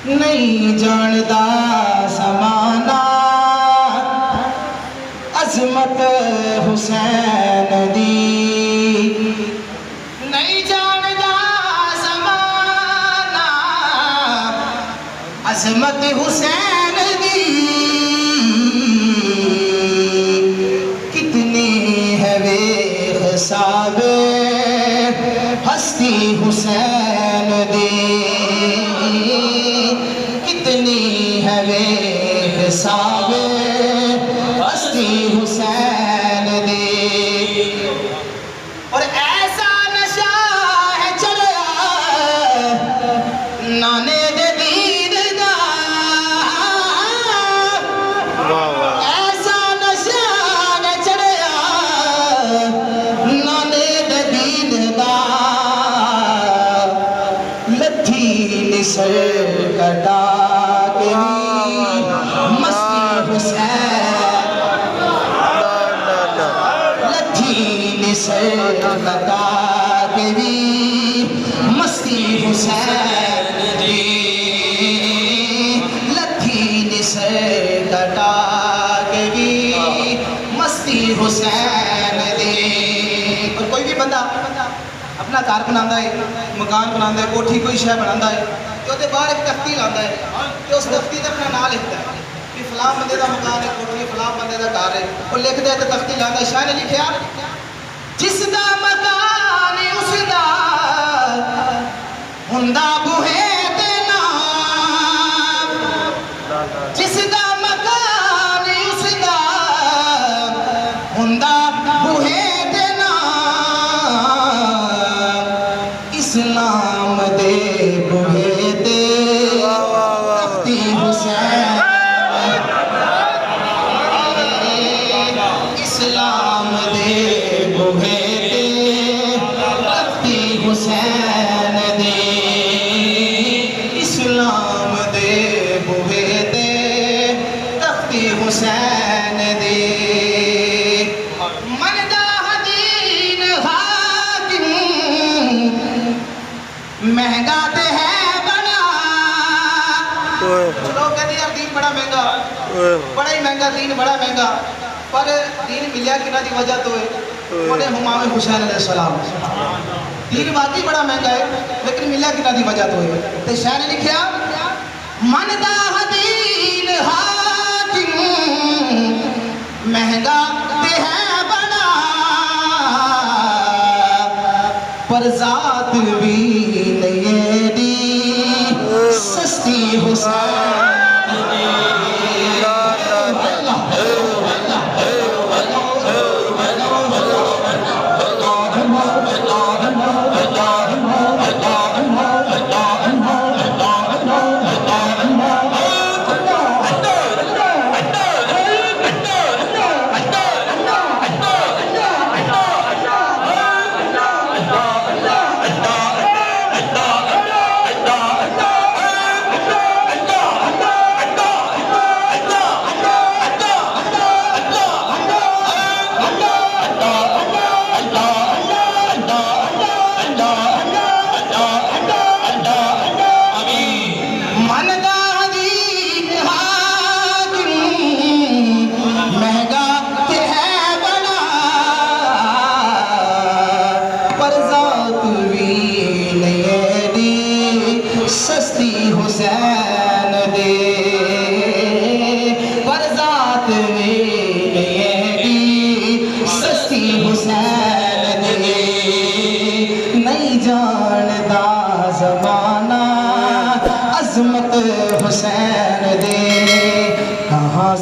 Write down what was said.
नहीं जानदा ज़माना अज़मत हुसैन दी। नहीं जानदा ज़माना अज़मत हुसैन दी। कितनी है बेहिसाबे हस्ती हुसैन दी। कितनी है बेहिसाबे हस्ती हुसैन दी। और ऐसा नशा है चढ़िया नाने दे दीन दा। ऐसा नशा है चढ़िया नाने दे दीन दा। लथी निसर कटा के मस्ती हुसैन। लथी निसर कटा के मस्ती हुसैन दी। लथी निसर कटा के मस्ती हुसैन दी। और कोई भी बंदा अपना घर बनाता है, मकान बनाता है, कोठी कोई शह बनाता है तो उसके बाहर एक तख्ती लाता है तो उस तख्ती से अपना नाम लिखता है कि फलां बंदे का मकान है, कोठी फलां बंदे का घर है। और लिखता है तो तख्ती लाता है। शाह ने लिखा जिसदा मकान उसदा हुंदा बूहे ते नाम। जिसदा मकान उसदा हुंदा बूहे ते नाम। इस्लाम दे बूहे ते तख्ती हुसैन। इस्लाम दे बूहे ते तख्ती हुसैन दे। इस्लाम दे बूहे ते तख्ती हुसैन दे। मनदा हदीन हाकिम महंगा ते है बड़ा। चलो कहते यार दीन बड़ा महंगा, बड़ा ही महंगा दीन, बड़ा महंगा। पर दीन मिलिया कि दी वजह तो है उन्हें हुमाम हुसैन अलैहिस्सलाम। दीन वाकई बड़ा महंगा है लेकिन मिलिया कि दी वजह तो है। तो शाह ने लिखा मनदा दीन हाकिम महंगा ते है बड़ा। पर जात भी नहीं दी सस्ती हुसैन। सस्ती हुसैन दे पर जात दी सस्ती हुसैन दे। नहीं जानदा ज़माना अज़मत हुसैन दे। कहाँ